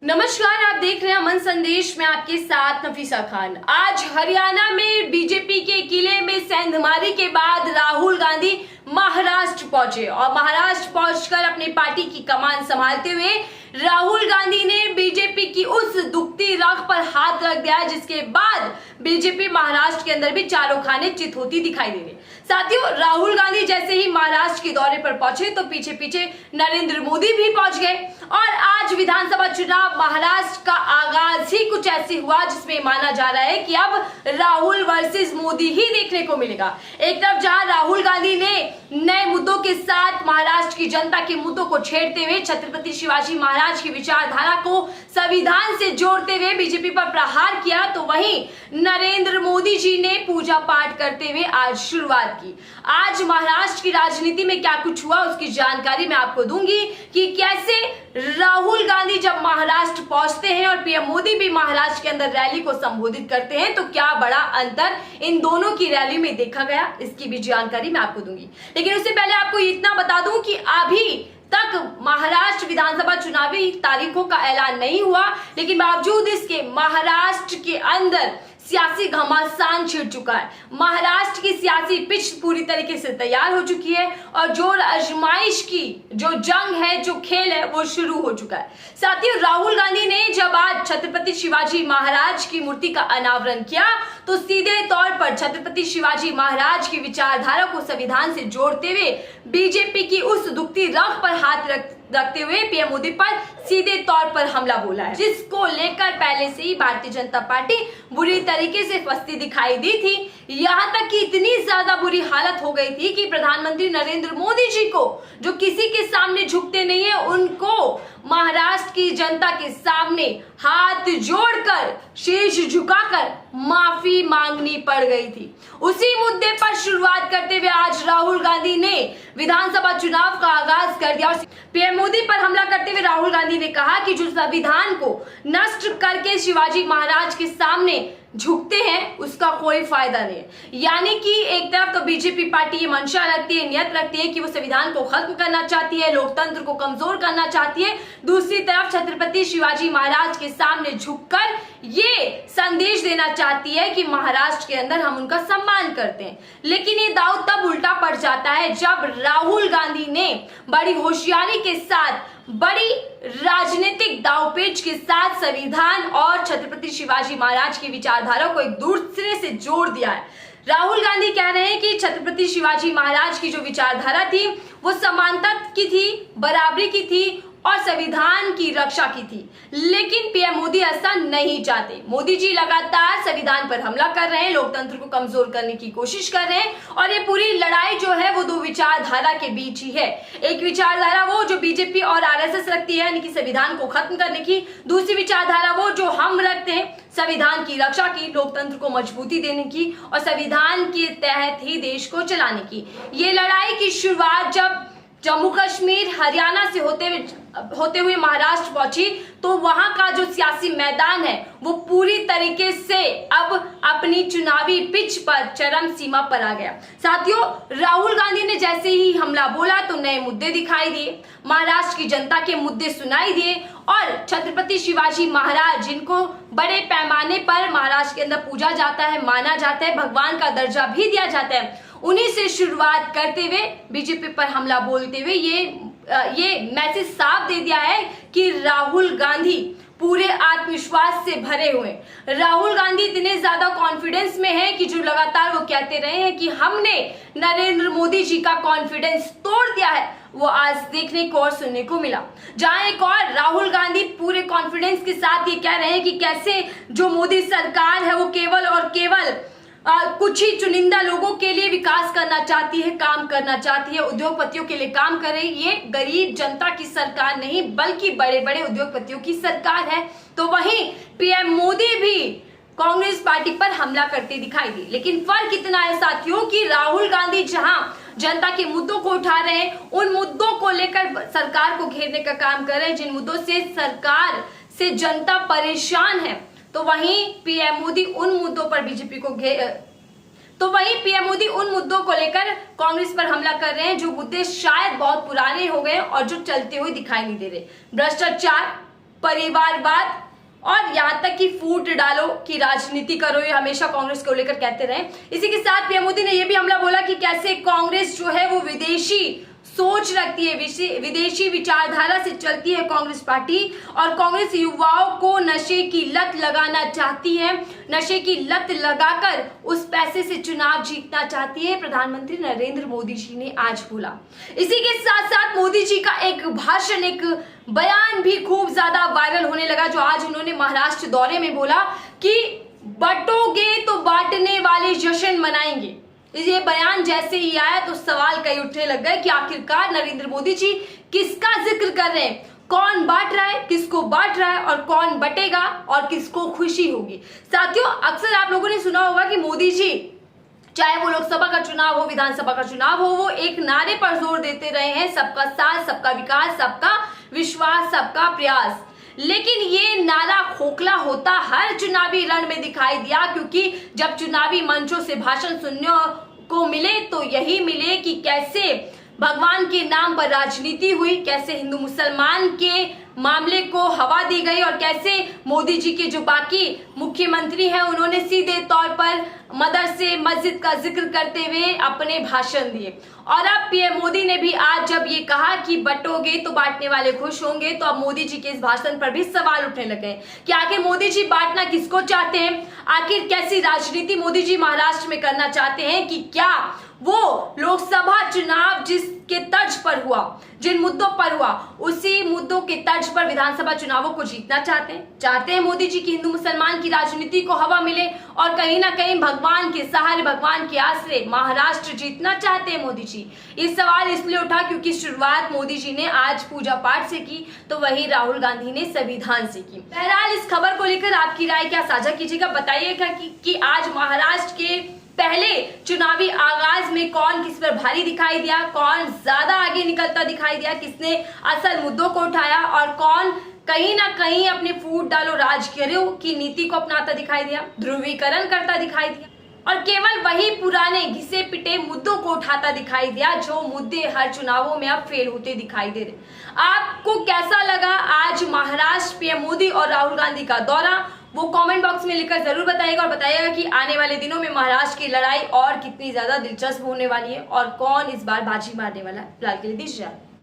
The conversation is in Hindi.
नमस्कार, आप देख रहे हैं अमन संदेश में आपके साथ नफीसा खान। आज हरियाणा में बीजेपी के किले में सेंधमारी के बाद राहुल गांधी महाराष्ट्र पहुंचे और महाराष्ट्र पहुंचकर अपनी पार्टी की कमान संभालते हुए राहुल गांधी ने बीजेपी की उस दुखती राख पर हाथ रख दिया, जिसके बाद बीजेपी महाराष्ट्र के अंदर भी चारों खाने चित होती दिखाई दे रही। साथियों, राहुल गांधी जैसे ही महाराष्ट्र के दौरे पर पहुंचे तो पीछे पीछे नरेंद्र मोदी भी पहुंच गए और आज विधानसभा चुनाव महाराष्ट्र का आगाज ही कुछ ऐसे हुआ जिसमें माना जा रहा है कि अब राहुल वर्सेस मोदी ही देखने को मिलेगा। एक तरफ जहां राहुल गांधी ने नए मुद्दों के साथ महाराष्ट्र की जनता के मुद्दों को छेड़ते हुए छत्रपति शिवाजी महाराज की विचारधारा को संविधान से जोड़ते हुए बीजेपी पर प्रहार किया, तो वहीं नरेंद्र मोदी जी ने पूजा पाठ करते हुए आज शुरुआत की। आज महाराष्ट्र की राजनीति में क्या कुछ हुआ उसकी जानकारी मैं आपको दूंगी कि कैसे राहुल गांधी जब महाराष्ट्र पहुंचते हैं और पीएम मोदी भी महाराष्ट्र के अंदर रैली को संबोधित करते हैं तो क्या बड़ा अंतर इन दोनों की रैली में देखा गया, इसकी भी जानकारी मैं आपको दूंगी। लेकिन उससे पहले आपको इतना बता दूं कि अभी तक महाराष्ट्र विधानसभा चुनावी तारीखों का ऐलान नहीं हुआ, लेकिन बावजूद इसके महाराष्ट्र के अंदर सियासी घमासान छिड़ चुका है। महाराष्ट्र की सियासी पिच पूरी तरीके से तैयार हो चुकी है और जोर आजमाइश की जो जंग है, जो खेल है, वो शुरू हो चुका है। साथियों, राहुल गांधी ने जब आज छत्रपति शिवाजी महाराज की मूर्ति का अनावरण किया तो सीधे तौर पर छत्रपति शिवाजी महाराज की विचारधारा को संविधान से जोड़ते हुए बीजेपी की उस दुखती राख पर हाथ रखते हुए पीएम मोदी पर सीधे तौर पर हमला बोला है, जिसको लेकर पहले से ही भारतीय जनता पार्टी बुरी तरीके से फंसती दिखाई दी थी। यहां तक कि इतनी ज्यादा बुरी हालत हो गई थी कि प्रधानमंत्री नरेंद्र मोदी जी को, जो किसी के सामने झुकते नहीं है, उनको महाराष्ट्र की जनता के सामने हाथ जोड़कर शीश झुकाकर माफी मांगनी पड़ गई थी। उसी मुद्दे पर शुरुआत करते हुए आज राहुल गांधी ने विधानसभा चुनाव का आगाज कर दिया। पीएम मोदी पर हमला करते हुए राहुल गांधी ने कहा कि जो संविधान को नष्ट करके शिवाजी महाराज के सामने झुकते हैं उसका कोई फायदा नहीं है। यानी कि एक तरफ तो बीजेपी पार्टी ये मंशा रखती है, नियत रखती है कि वो संविधान को खत्म करना चाहती है, लोकतंत्र को कमजोर करना चाहती है। दूसरी तरफ छत्रपति शिवाजी महाराज के सामने झुककर ये संदेश देना चाहती है कि महाराष्ट्र के अंदर हम उनका सम्मान करते हैं। लेकिन ये दांव तब उल्टा पड़ जाता है जब राहुल गांधी ने बड़ी होशियारी के साथ, बड़ी राजनीतिक दावपेच के साथ संविधान और छत्रपति शिवाजी महाराज की विचारधारा को एक दूसरे से जोड़ दिया है। राहुल गांधी कह रहे हैं कि छत्रपति शिवाजी महाराज की जो विचारधारा थी वो समानता की थी, बराबरी की थी और संविधान की रक्षा की थी, लेकिन पीएम मोदी ऐसा नहीं चाहते। मोदी जी लगातार संविधान पर हमला कर रहे हैं, लोकतंत्र को कमजोर करने की कोशिश कर रहे हैं और ये पूरी लड़ाई जो है वो दो विचारधारा के बीच ही है। एक विचारधारा वो जो बीजेपी और आरएसएस रखती है, यानी कि संविधान को खत्म करने की। दूसरी विचारधारा वो जो हम रखते हैं, संविधान की रक्षा की, लोकतंत्र को मजबूती देने की और संविधान के तहत ही देश को चलाने की। ये लड़ाई की शुरुआत जब जम्मू कश्मीर हरियाणा से होते हुए महाराष्ट्र पहुंची तो वहां का जो सियासी मैदान है वो पूरी तरीके से अब अपनी चुनावी पिच पर चरम सीमा पर आ गया। साथियों, राहुल गांधी ने जैसे ही हमला बोला तो नए मुद्दे दिखाई दिए, महाराष्ट्र की जनता के मुद्दे सुनाई दिए और छत्रपति शिवाजी महाराज, जिनको बड़े पैमाने पर महाराष्ट्र के अंदर पूजा जाता है, माना जाता है, भगवान का दर्जा भी दिया जाता है, उन्हीं से शुरुआत करते हुए बीजेपी पर हमला बोलते हुए ये मैसेज साफ दे दिया है कि राहुल गांधी पूरे आत्मविश्वास से भरे हुए। राहुल गांधी इतने ज्यादा कॉन्फिडेंस में है कि जो लगातार वो कहते रहे हैं कि हमने नरेंद्र मोदी जी का कॉन्फिडेंस तोड़ दिया है, वो आज देखने को और सुनने को मिला। जहां एक और राहुल गांधी पूरे कॉन्फिडेंस के साथ ये कह रहे हैं कि कैसे जो मोदी सरकार है वो केवल और केवल कुछ ही चुनिंदा लोगों के लिए विकास करना चाहती है, काम करना चाहती है, उद्योगपतियों के लिए काम करे। ये गरीब जनता की सरकार नहीं बल्कि बड़े बड़े उद्योगपतियों की सरकार है। तो वहीं पीएम मोदी भी कांग्रेस पार्टी पर हमला करते दिखाई दी। लेकिन फर्क इतना है साथियों कि राहुल गांधी जहां जनता के मुद्दों को उठा रहे हैं, उन मुद्दों को लेकर सरकार को घेरने का काम कर रहे हैं जिन मुद्दों से सरकार से जनता परेशान है। तो वहीं पीएम मोदी उन मुद्दों पर पीएम मोदी उन मुद्दों को लेकर कांग्रेस पर हमला कर रहे हैं जो मुद्दे शायद बहुत पुराने हो गए और जो चलते हुए दिखाई नहीं दे रहे। भ्रष्टाचार, परिवारवाद और यहाँ तक कि फूट डालो की राजनीति करो, ये हमेशा कांग्रेस को लेकर कहते रहे। इसी के साथ पीएम मोदी ने यह भी हमला बोला कि कैसे कांग्रेस जो है वो विदेशी सोच रखती है, विदेशी विचारधारा से चलती है कांग्रेस पार्टी, और कांग्रेस युवाओं को नशे की लत लगाना चाहती है, नशे की लत लगाकर उस पैसे से चुनाव जीतना चाहती है, प्रधानमंत्री नरेंद्र मोदी जी ने आज बोला। इसी के साथ साथ मोदी जी का एक भाषण, एक बयान भी खूब ज्यादा वायरल होने लगा, जो आज उन्होंने महाराष्ट्र दौरे में बोला कि बंटोगे तो बांटने वाले जश्न मनाएंगे। ये बयान जैसे ही आया तो सवाल कई उठने लग गए कि आखिरकार नरेंद्र मोदी जी किसका जिक्र कर रहे हैं, कौन बांट रहा है, किसको बांट रहा है और कौन बटेगा और किसको खुशी होगी। साथियों, अक्सर आप लोगों ने सुना होगा कि मोदी जी चाहे वो लोकसभा का चुनाव हो, विधानसभा का चुनाव हो, वो एक नारे पर जोर देते रहे हैं, सबका साथ, सबका विकास, सबका विश्वास, सबका प्रयास। लेकिन ये नारा खोखला होता हर चुनावी रण में दिखाई दिया, क्योंकि जब चुनावी मंचों से भाषण सुनने को मिले तो यही मिले कि कैसे भगवान के नाम पर राजनीति हुई, कैसे हिंदू मुसलमान के मामले को हवा दी गई और कैसे मोदी जी के जो बाकी मुख्यमंत्री हैं उन्होंने सीधे तौर पर मदरसे मस्जिद का जिक्र करते हुए अपने भाषण दिए। और अब पीएम मोदी ने भी आज जब ये कहा कि बंटोगे तो बांटने वाले खुश होंगे, तो अब मोदी जी के इस भाषण पर भी सवाल उठने लगे कि आखिर मोदी जी बांटना किसको चाहते हैं, आखिर कैसी राजनीति मोदी जी महाराष्ट्र में करना चाहते हैं, कि क्या वो लोकसभा चुनाव जिसके तर्ज पर हुआ, जिन मुद्दों पर हुआ, उसी मुद्दों के तर्ज पर विधानसभा चुनावों को जीतना चाहते हैं मोदी जी की हिंदू मुसलमान की राजनीति को हवा मिले और कहीं ना कहीं भगवान के सहारे, भगवान के आसरे महाराष्ट्र जीतना चाहते हैं मोदी जी। ये सवाल इसलिए उठा क्योंकि शुरुआत मोदी जी ने आज पूजा पाठ से की, तो वही राहुल गांधी ने संविधान से की। बहरहाल इस खबर को लेकर आपकी राय क्या साझा कीजिएगा, बताइएगा कि आज महाराष्ट्र के पहले चुनावी आगाज में कौन किस पर भारी दिखाई दिया, कौन ज्यादा आगे निकलता दिखाई दिया, किसने असल मुद्दों को उठाया और कौन कहीं ना कहीं अपने फूट डालो राजगिरों की नीति को अपनाता दिखाई दिया, ध्रुवीकरण करता दिखाई दिया और केवल वही पुराने घिसे पिटे मुद्दों को उठाता दिखाई दिया, जो मुद्दे हर चुनावों में अब फेल होते दिखाई दे रहे। आपको कैसा लगा आज महाराष्ट्र पीएम मोदी और राहुल गांधी का दौरा, वो कमेंट बॉक्स में लिखकर जरूर बताइएगा और बताइएगा कि आने वाले दिनों में महाराष्ट्र की लड़ाई और कितनी ज्यादा दिलचस्प होने वाली है और कौन इस बार बाजी मारने वाला है। फिलहाल के लिए दीजिए।